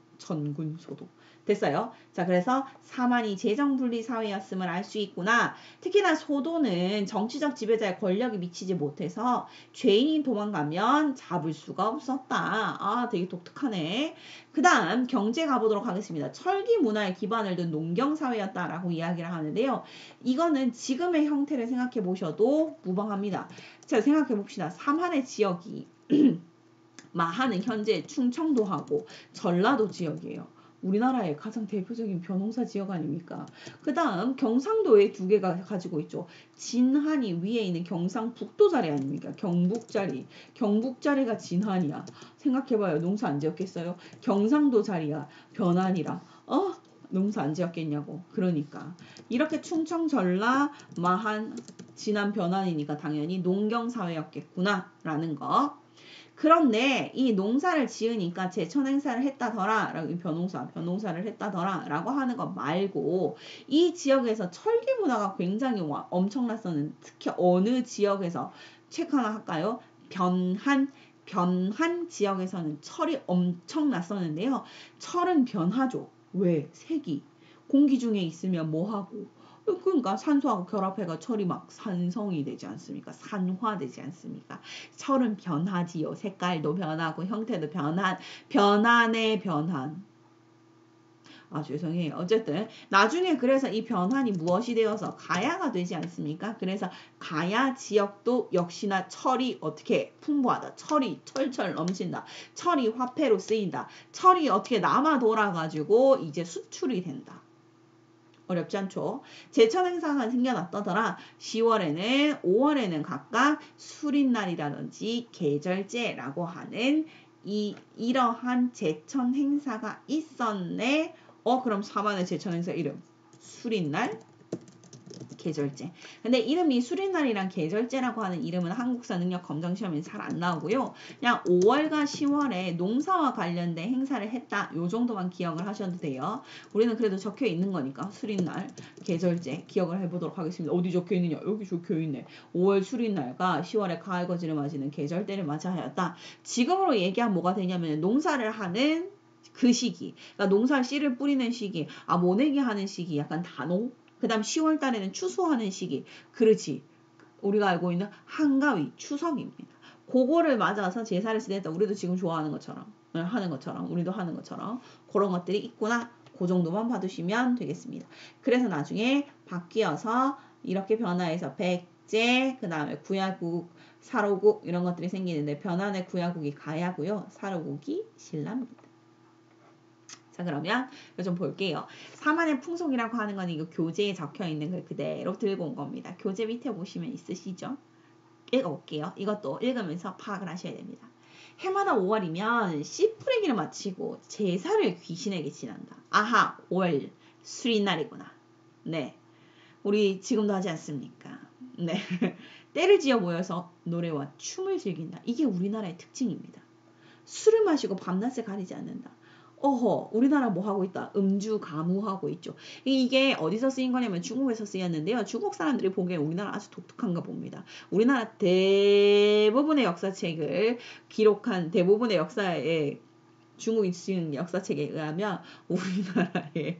됐어요. 자, 그래서 사만이 재정분리 사회였음을 알 수 있구나. 특히나 소도는 정치적 지배자의 권력이 미치지 못해서 죄인이 도망가면 잡을 수가 없었다. 아, 되게 독특하네. 그 다음 경제 가보도록 하겠습니다. 철기 문화의 기반을 둔 농경사회였다라고 이야기를 하는데요. 이거는 지금의 형태를 생각해 보셔도 무방합니다. 자, 생각해 봅시다. 사만의 지역이 마하는 현재 충청도하고 전라도 지역이에요. 우리나라의 가장 대표적인 벼농사 지역 아닙니까? 그 다음 경상도에 두 개가 가지고 있죠. 진한이 위에 있는 경상북도 자리 아닙니까? 경북자리가 진한이야. 생각해봐요. 농사 안 지었겠어요? 경상도 자리야. 변한이라. 농사 안 지었겠냐고. 그러니까 이렇게 충청, 전라, 마한, 진한, 변한이니까 당연히 농경사회였겠구나 라는 거. 그런데 이 농사를 지으니까 제천 행사를 했다더라, 변농사를 했다더라 라고 하는 것 말고 이 지역에서 철기 문화가 굉장히 엄청났었는, 특히 어느 지역에서 체크 하나 할까요? 변한 지역에서는 철이 엄청났었는데요. 철은 변하죠. 왜? 색이 공기 중에 있으면 뭐하고? 그러니까 산소하고 결합해가 철이 막 산성이 되지 않습니까? 산화되지 않습니까? 철은 변하지요. 색깔도 변하고 형태도 변한의 변한. 아, 죄송해요. 어쨌든 나중에 그래서 이 변환이 무엇이 되어서 가야가 되지 않습니까? 그래서 가야 지역도 역시나 철이 어떻게 풍부하다. 철이 철철 넘친다. 철이 화폐로 쓰인다. 철이 어떻게 남아 돌아가지고 이제 수출이 된다. 어렵지 않죠? 제천 행사가 생겨났다더라. 10월에는 5월에는 각각 수린날이라든지 계절제라고 하는 이러한 제천 행사가 있었네. 그럼 4만의 제천 행사 이름 수린날, 계절제. 근데 이름이 수린날이랑 계절제라고 하는 이름은 한국사 능력 검정 시험에 잘 안 나오고요. 그냥 5월과 10월에 농사와 관련된 행사를 했다. 요 정도만 기억을 하셔도 돼요. 우리는 그래도 적혀 있는 거니까 수린날, 계절제 기억을 해보도록 하겠습니다. 어디 적혀 있느냐? 여기 적혀 있네. 5월 수린날과 10월에 가을 거지를 맞이는 계절때를 맞이하였다. 지금으로 얘기하면 뭐가 되냐면 농사를 하는 그 시기, 그러니까 농사 씨를 뿌리는 시기, 모내기 하는 시기, 약간 단오. 그 다음 10월 달에는 추수하는 시기. 그렇지. 우리가 알고 있는 한가위, 추석입니다. 그거를 맞아서 제사를 지냈다. 우리도 지금 좋아하는 것처럼, 우리도 하는 것처럼 그런 것들이 있구나. 그 정도만 봐두시면 되겠습니다. 그래서 나중에 바뀌어서 이렇게 변화해서 백제, 그 다음에 구야국, 사로국 이런 것들이 생기는데 변환의 구야국이 가야고요. 사로국이 신라입니다. 자, 그러면 이거 좀 볼게요. 사만의 풍속이라고 하는 건 이거 교재에 적혀 있는 걸 그대로 들고 온 겁니다. 교재 밑에 보시면 있으시죠? 읽어볼게요. 이것도 읽으면서 파악을 하셔야 됩니다. 해마다 5월이면 씨 뿌리기를 마치고 제사를 귀신에게 지난다. 아하, 5월 수린날이구나. 네, 우리 지금도 하지 않습니까? 네, 때를 지어 모여서 노래와 춤을 즐긴다. 이게 우리나라의 특징입니다. 술을 마시고 밤낮을 가리지 않는다. 우리나라 뭐 하고 있다? 음주 가무하고 있죠. 이게 어디서 쓰인 거냐면 중국에서 쓰였는데요. 중국 사람들이 보기엔 우리나라 아주 독특한가 봅니다. 우리나라 대부분의 역사책을 기록한 대부분의 역사의 중국이 지은 역사책에 의하면 우리나라의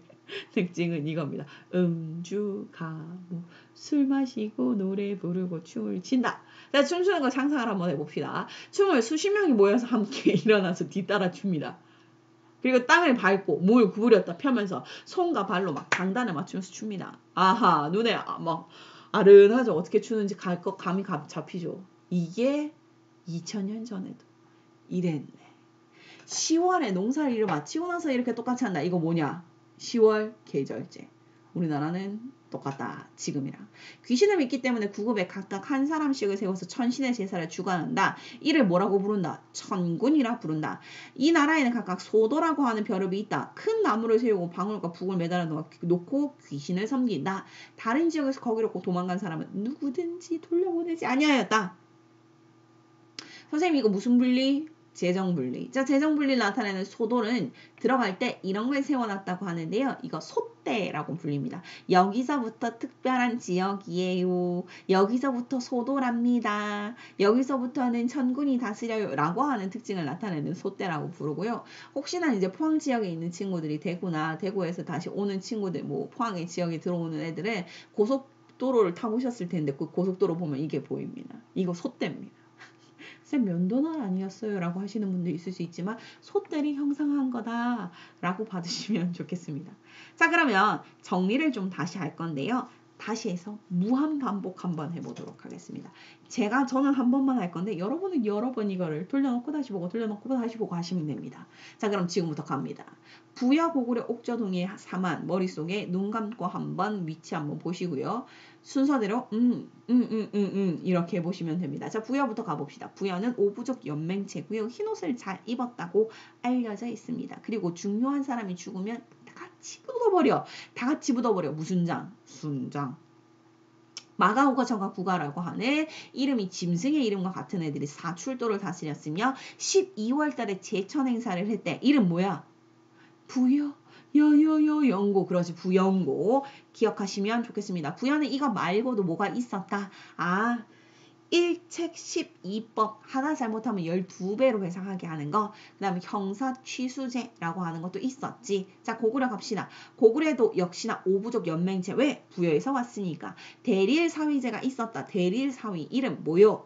특징은 이겁니다. 음주, 가무, 술 마시고 노래 부르고 춤을 춘다. 자, 춤추는 거 상상을 한번 해봅시다. 춤을 수십 명이 모여서 함께 일어나서 뒤따라 춥니다. 그리고 땅을 밟고 몸을 구부렸다 펴면서 손과 발로 막 장단을 맞추면서 춥니다. 아하, 눈에 막 아른하죠. 어떻게 추는지 감이 잡히죠. 이게 2000년 전에도 이랬네. 10월에 농사일을 마치고 나서 이렇게 똑같이 한다. 이거 뭐냐? 10월 계절제. 우리나라는 똑같다. 지금이랑. 귀신을 믿기 때문에 구급에 각각 한 사람씩을 세워서 천신의 제사를 주관한다. 이를 뭐라고 부른다? 천군이라 부른다. 이 나라에는 각각 소도라고 하는 벼룩이 있다. 큰 나무를 세우고 방울과 북을 매달아 놓고 귀신을 섬긴다. 다른 지역에서 거기로 꼭 도망간 사람은 누구든지 돌려보내지 아니하였다. 선생님 이거 무슨 분리? 재정분리. 자, 재정분리를 나타내는 소도는 들어갈 때 이런 걸 세워놨다고 하는데요. 이거 소대라고 불립니다. 여기서부터 특별한 지역이에요. 여기서부터 소도랍니다. 여기서부터는 천군이 다스려요. 라고 하는 특징을 나타내는 소대라고 부르고요. 혹시나 이제 포항 지역에 있는 친구들이 대구나 대구에서 다시 오는 친구들, 뭐 포항의 지역에 들어오는 애들은 고속도로를 타보셨을 텐데 그 고속도로 보면 이게 보입니다. 이거 소대입니다. 쌤 면도날 아니었어요 라고 하시는 분도 있을 수 있지만 소대리 형상한 거다 라고 받으시면 좋겠습니다. 자, 그러면 정리를 좀 다시 할 건데요. 다시 해서 무한 반복 한번 해보도록 하겠습니다. 저는 한 번만 할 건데 여러분은 여러 번 이거를 돌려놓고 다시 보고 돌려놓고 다시 보고 하시면 됩니다. 자, 그럼 지금부터 갑니다. 부여, 고구려, 옥저, 동해, 사만 머릿속에 눈 감고 한번 위치 한번 보시고요. 순서대로 이렇게 해보시면 됩니다. 자, 부여부터 가봅시다. 부여는 오부족 연맹체고요. 흰옷을 잘 입었다고 알려져 있습니다. 그리고 중요한 사람이 죽으면 다 같이 묻어버려. 무슨 장? 순장. 마가오가 저가 구가라고 하는 이름이 짐승의 이름과 같은 애들이 사출도를 다스렸으며 12월 달에 제천 행사를 했대. 이름 뭐야? 부여 연고. 그렇지, 부연고. 기억하시면 좋겠습니다. 부여는 이거 말고도 뭐가 있었다. 1책 12법 하나 잘못하면 12배로 회상하게 하는 거. 그 다음에 형사취수제라고 하는 것도 있었지. 자, 고구려 갑시다. 고구려도 역시나 오부족 연맹제. 왜? 부여에서 왔으니까. 대릴사위제가 있었다. 대릴사위 이름 뭐요?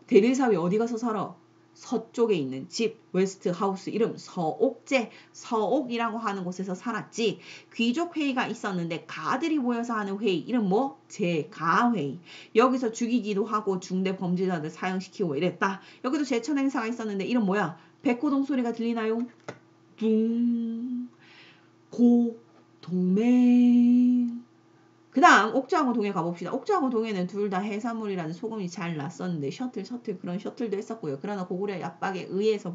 대릴사위 어디 가서 살아? 서쪽에 있는 집, 웨스트 하우스 이름 서옥제, 서옥이라고 하는 곳에서 살았지. 귀족회의가 있었는데 가들이 모여서 하는 회의 이름 뭐? 제가회의. 여기서 죽이기도 하고 중대 범죄자들 사형시키고 이랬다. 여기도 제천 행사가 있었는데 이름 뭐야? 백호동 소리가 들리나요? 붕, 고, 동맹. 그 다음 옥저하고 동해 가봅시다. 옥저하고 동해는 둘 다 해산물이라는 소금이 잘 났었는데 셔틀 그런 셔틀도 했었고요. 그러나 고구려 압박에 의해서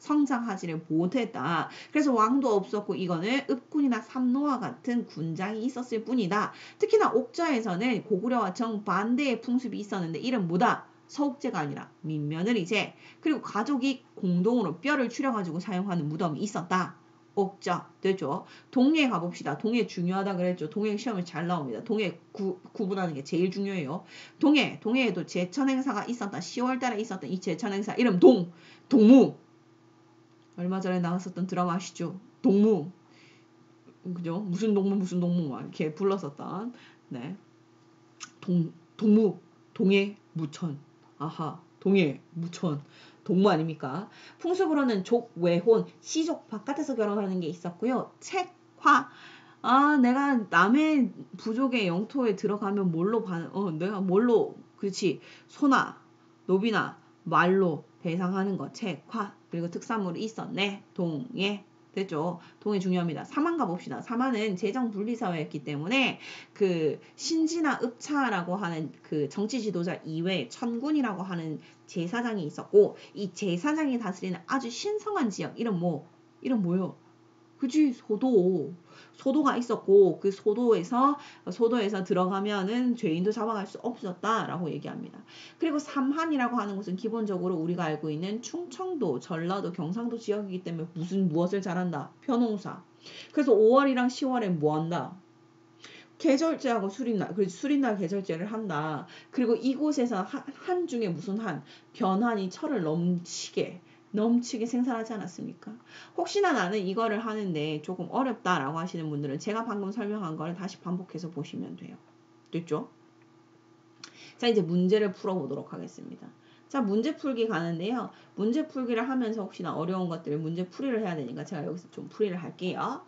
성장하지를 못했다. 그래서 왕도 없었고 이거는 읍군이나 삼노와 같은 군장이 있었을 뿐이다. 특히나 옥저에서는 고구려와 정반대의 풍습이 있었는데 이름 뭐다? 서옥제가 아니라 민며느리제. 그리고 가족이 공동으로 뼈를 추려가지고 사용하는 무덤이 있었다. 옥저 되죠. 동해 가봅시다. 동해 중요하다 그랬죠. 동해 시험에 잘 나옵니다. 동해 구분하는 게 제일 중요해요. 동해에도 제천 행사가 있었다. 10월 달에 있었던 이 제천 행사 이름 동무. 얼마 전에 나왔었던 드라마 아시죠? 동무. 그죠? 무슨 동무 막 이렇게 불렀었던 네. 동무. 동해 무천. 아하. 동해 무천. 동무 아닙니까? 풍습으로는 족외혼, 시족 바깥에서 결혼하는 게 있었고요. 책화. 내가 남의 부족의 영토에 들어가면 내가 뭘로, 그렇지. 소나, 노비나, 말로 배상하는 거, 책화. 그리고 특산물이 있었네. 동해. 됐죠? 동해 중요합니다. 사만 가봅시다. 사만은 재정 분리사회였기 때문에 그 신지나 읍차라고 하는 그 정치 지도자 이외에 천군이라고 하는 제사장이 있었고 이 제사장이 다스리는 아주 신성한 지역 이름 뭐요? 그지 소도가 있었고 그 소도에서 들어가면은 죄인도 잡아갈 수 없었다라고 얘기합니다. 그리고 삼한이라고 하는 곳은 기본적으로 우리가 알고 있는 충청도, 전라도, 경상도 지역이기 때문에 무엇을 잘한다? 벼농사. 그래서 5월이랑 10월에 뭐 한다? 계절제하고 수린날 계절제를 한다. 그리고 이곳에서 한 중에 무슨 한? 변한이 철을 넘치게 넘치게 생산하지 않았습니까? 혹시나 나는 이거를 하는데 조금 어렵다라고 하시는 분들은 제가 방금 설명한 거를 다시 반복해서 보시면 돼요. 됐죠? 자, 이제 문제를 풀어보도록 하겠습니다. 자, 문제 풀기 가는데요. 문제 풀기를 하면서 혹시나 어려운 것들을 문제 풀이를 해야 되니까 제가 여기서 좀 풀이를 할게요.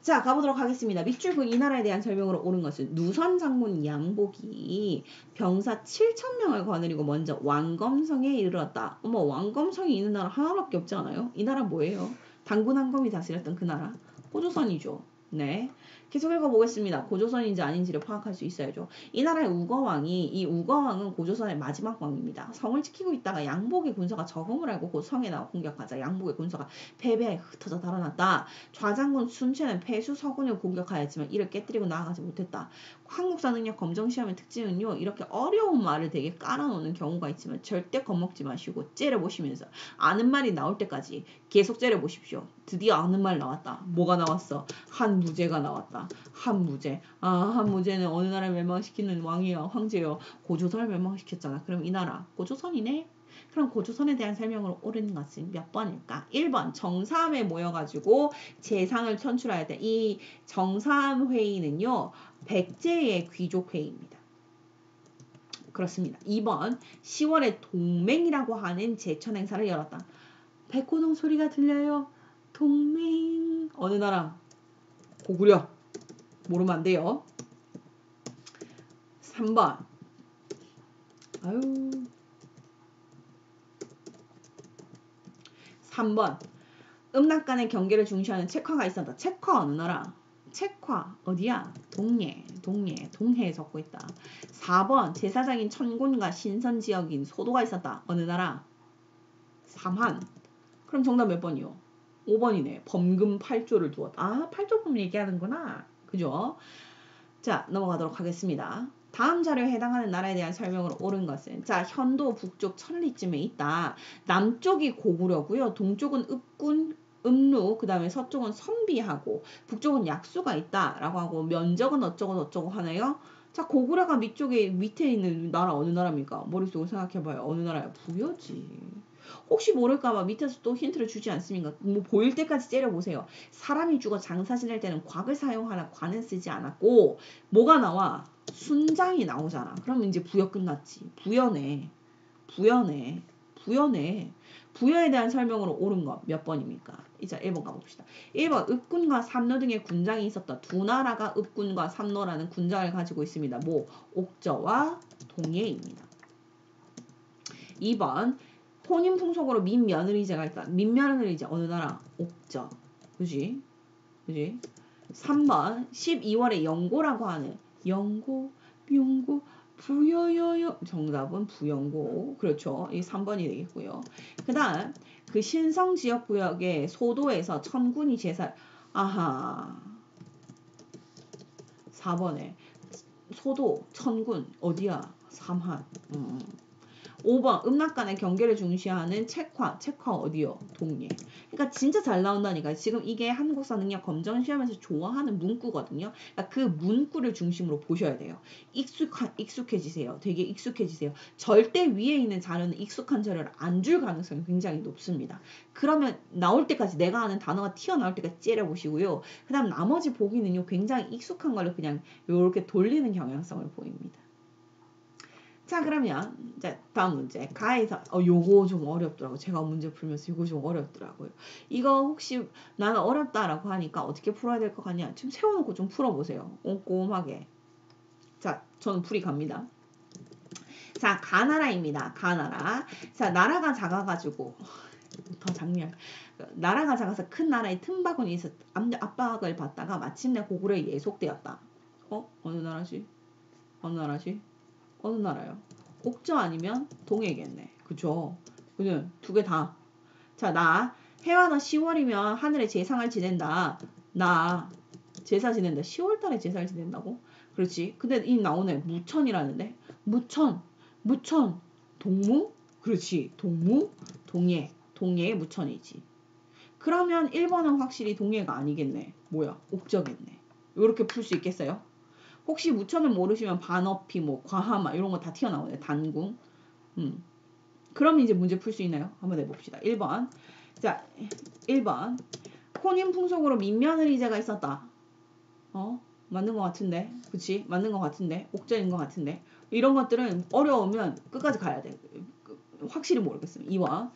자, 가보도록 하겠습니다. 밑줄 그 이 나라에 대한 설명으로 옳은 것은 누선 장군 양복이 병사 7,000명을 거느리고 먼저 왕검성에 이르렀다. 어머, 왕검성이 있는 나라 하나밖에 없지 않아요? 이 나라 뭐예요? 단군 한검이 다스렸던 그 나라? 고조선이죠. 네. 계속 읽어보겠습니다. 고조선인지 아닌지를 파악할 수 있어야죠. 이 나라의 우거왕이, 이 우거왕은 고조선의 마지막 왕입니다. 성을 지키고 있다가 양복의 군사가 적응을 알고 곧 성에 나와 공격하자 양복의 군사가 패배에 흩어져 달아났다. 좌장군 순체는 폐수 서군을 공격하였지만 이를 깨뜨리고 나아가지 못했다. 한국사 능력 검정 시험의 특징은요. 이렇게 어려운 말을 되게 깔아놓는 경우가 있지만 절대 겁먹지 마시고 째려보시면서 아는 말이 나올 때까지 계속 째려보십시오. 드디어 아는 말 나왔다. 뭐가 나왔어? 한무제가 나왔다. 한무제. 아, 한무제는 어느 나라를 멸망시키는 왕이야. 황제요. 고조선을 멸망시켰잖아. 그럼 이 나라 고조선이네? 그럼 고조선에 대한 설명으로 옳은 것은 몇 번일까? 1번 정사함에 모여가지고 재상을 선출할 때 이 정사함 회의는요. 백제의 귀족 회의입니다. 그렇습니다. 2번 10월에 동맹이라고 하는 제천 행사를 열었다. 백호동 소리가 들려요. 동맹. 어느 나라? 고구려. 모르면 안 돼요. 3번. 아유. 3번. 음락 간의 경계를 중시하는 책화가 있었다. 책화 어느 나라? 책화 어디야? 동해. 동해에 적고 있다. 4번 제사장인 천군과 신선지역인 소도가 있었다. 어느 나라? 삼한. 그럼 정답 몇 번이요? 5번이네. 범금 8조를 두었다. 아, 8조금 얘기하는구나. 그죠? 자, 넘어가도록 하겠습니다. 다음 자료에 해당하는 나라에 대한 설명으로 옳은 것은 자, 현도 북쪽 천리쯤에 있다. 남쪽이 고구려고요. 동쪽은 읍군, 음루, 그 다음에 서쪽은 선비하고 북쪽은 약수가 있다라고 하고 면적은 어쩌고 하네요. 자, 고구려가 밑에 있는 나라 어느 나라입니까? 머릿속으로 생각해봐요. 어느 나라야? 부여지. 혹시 모를까봐 밑에서 또 힌트를 주지 않습니까? 뭐 보일 때까지 째려보세요. 사람이 죽어 장사 지낼 때는 곽을 사용하나 관은 쓰지 않았고 뭐가 나와? 순장이 나오잖아. 그러면 이제 부여 끝났지. 부여네. 부여에 대한 설명으로 옳은 것 몇 번입니까? 이제 1번 가봅시다. 1번 읍군과 삼로 등의 군장이 있었다. 두 나라가 읍군과 삼로라는 군장을 가지고 있습니다. 뭐 옥저와 동해입니다. 2번 혼인 풍속으로 민며느리제가 있다. 민며느리제 어느 나라? 옥저. 그지? 3번 12월에 영고라고 하는 영고, 명고, 부여여여. 정답은 부영고. 그렇죠. 이 3번이 되겠고요. 그 다음 그 신성지역구역의 소도에서 천군이 제사. 아하. 4번에 소도, 천군 어디야? 삼한. 5번 음락 간의 경계를 중시하는 책화 어디요? 동예. 그러니까 진짜 잘 나온다니까. 지금 이게 한국사 능력 검정 시험에서 좋아하는 문구거든요. 그러니까 그 문구를 중심으로 보셔야 돼요. 익숙해지세요. 되게 익숙해지세요. 절대 위에 있는 자료는 익숙한 자료를 안 줄 가능성이 굉장히 높습니다. 그러면 나올 때까지 내가 아는 단어가 튀어나올 때까지 째려보시고요. 그 다음 나머지 보기는요. 굉장히 익숙한 걸로 그냥 이렇게 돌리는 경향성을 보입니다. 자, 그러면 이제 다음 문제. 가에서 요거 좀 어렵더라고요. 제가 문제 풀면서 요거 좀 어렵더라고요. 이거 혹시 나는 어렵다라고 하니까 어떻게 풀어야 될 것 같냐? 좀 세워놓고 좀 풀어보세요. 꼼꼼하게. 자, 저는 풀이 갑니다. 자, 가나라입니다. 가나라. 자, 나라가 작아가지고 더 장렬. 나라가 작아서 큰 나라의 틈바구니에서 압박을 받다가 마침내 고구려에 예속되었다. 어느 나라지? 어느 나라요? 옥저 아니면 동해겠네. 그죠? 그죠? 두 개 다. 자, 나 해와나 10월이면 하늘에 제상을 지낸다. 나 제사 지낸다. 10월 달에 제사를 지낸다고? 그렇지. 근데 이 나오네. 무천이라는데. 무천. 동무? 그렇지. 동무, 동해의 무천이지. 그러면 1번은 확실히 동해가 아니겠네. 뭐야? 옥저겠네. 이렇게 풀 수 있겠어요? 혹시 무천을 모르시면 반어피, 뭐 과하마 이런 거 다 튀어나오네. 단궁. 그럼 이제 문제 풀 수 있나요? 한번 해봅시다. 1번. 자, 1번. 혼인 풍속으로 민며느리제가 있었다. 맞는 것 같은데. 그치? 맞는 것 같은데. 옥절인 것 같은데. 이런 것들은 어려우면 끝까지 가야 돼. 확실히 모르겠어요. 2번.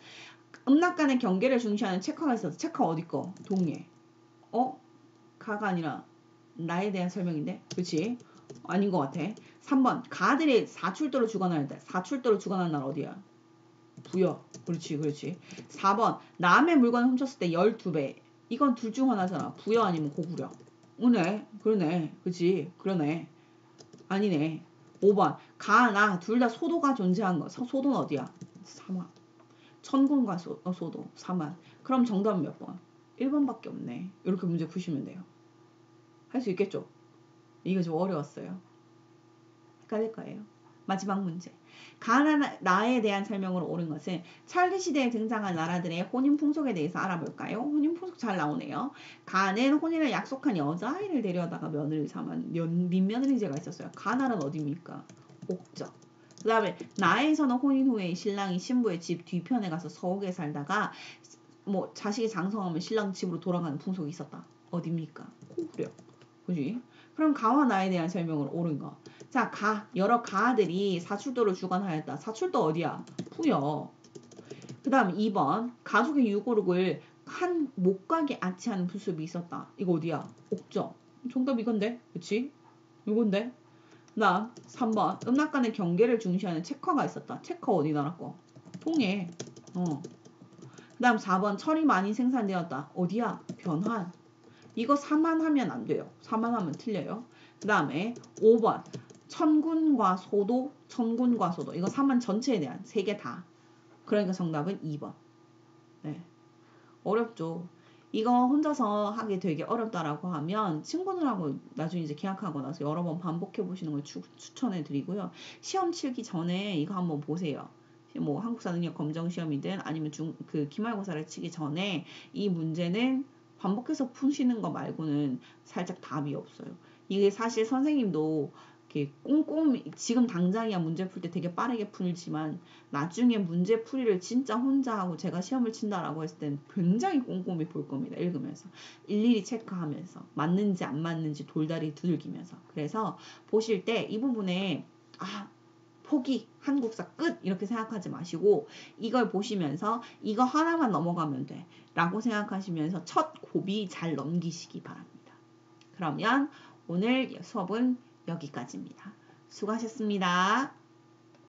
음락 간의 경계를 중시하는 책화가 있어서 책화 어디 거? 동예. 가가 아니라 나에 대한 설명인데. 그치? 아닌 것 같아. 3번. 가들이 사출도로 주관할 때. 사출도로 주관하는 날 어디야? 부여. 그렇지, 그렇지. 4번. 남의 물건을 훔쳤을 때 12배. 이건 둘 중 하나잖아. 부여 아니면 고구려. 오네. 그러네. 그치? 그러네. 아니네. 5번. 가, 나, 둘 다 소도가 존재한 거. 소도는 어디야? 3번. 천군과 소도. 3번. 그럼 정답은 몇 번? 1번밖에 없네. 이렇게 문제 푸시면 돼요. 할 수 있겠죠? 이거 좀 어려웠어요. 헷갈릴 거예요. 마지막 문제. 가나에 대한 설명으로 옳은 것은 철기 시대에 등장한 나라들의 혼인 풍속에 대해서 알아볼까요? 혼인 풍속 잘 나오네요. 가는 혼인을 약속한 여자아이를 데려다가 며느리 삼은 민며느리제가 있었어요. 가나는 어디입니까? 옥저. 그 다음에 나에서는 혼인 후에 신랑이 신부의 집 뒤편에 가서 서옥에 살다가 뭐 자식이 장성하면 신랑 집으로 돌아가는 풍속이 있었다. 어디입니까? 고구려. 그지? 그럼 가와 나에 대한 설명으로 옳은 거. 자, 여러 가들이 사출도를 주관하였다. 사출도 어디야? 부여. 그 다음 2번. 가족의 유골을 한 목각에 안치하는 부습이 있었다. 이거 어디야? 옥저. 정답 이건데? 그치? 이건데? 그 다음 3번. 음락 간의 경계를 중시하는 책화가 있었다. 책화 어디 나라 거? 통해. 그 다음 4번. 철이 많이 생산되었다. 어디야? 변환. 이거 4만 하면 안 돼요. 4만 하면 틀려요. 그 다음에 5번. 천군과 소도, 천군과 소도. 이거 3만 전체에 대한 3개 다. 그러니까 정답은 2번. 네. 어렵죠. 이거 혼자서 하기 되게 어렵다라고 하면 친구들하고 나중에 이제 계약하고 나서 여러 번 반복해 보시는 걸 추천해 드리고요. 시험 치기 전에 이거 한번 보세요. 뭐 한국사 능력 검정 시험이든 아니면 기말고사를 치기 전에 이 문제는 반복해서 푸시는 거 말고는 살짝 답이 없어요. 이게 사실 선생님도 이렇게 꼼꼼히 지금 당장이야 문제 풀 때 되게 빠르게 풀지만 나중에 문제 풀이를 진짜 혼자 하고 제가 시험을 친다라고 했을 때는 굉장히 꼼꼼히 볼 겁니다. 읽으면서 일일이 체크하면서 맞는지 안 맞는지 돌다리 두들기면서. 그래서 보실 때 이 부분에 포기, 한국사 끝 이렇게 생각하지 마시고 이걸 보시면서 이거 하나만 넘어가면 돼 라고 생각하시면서 첫 고비 잘 넘기시기 바랍니다. 그러면 오늘 수업은 여기까지입니다. 수고하셨습니다.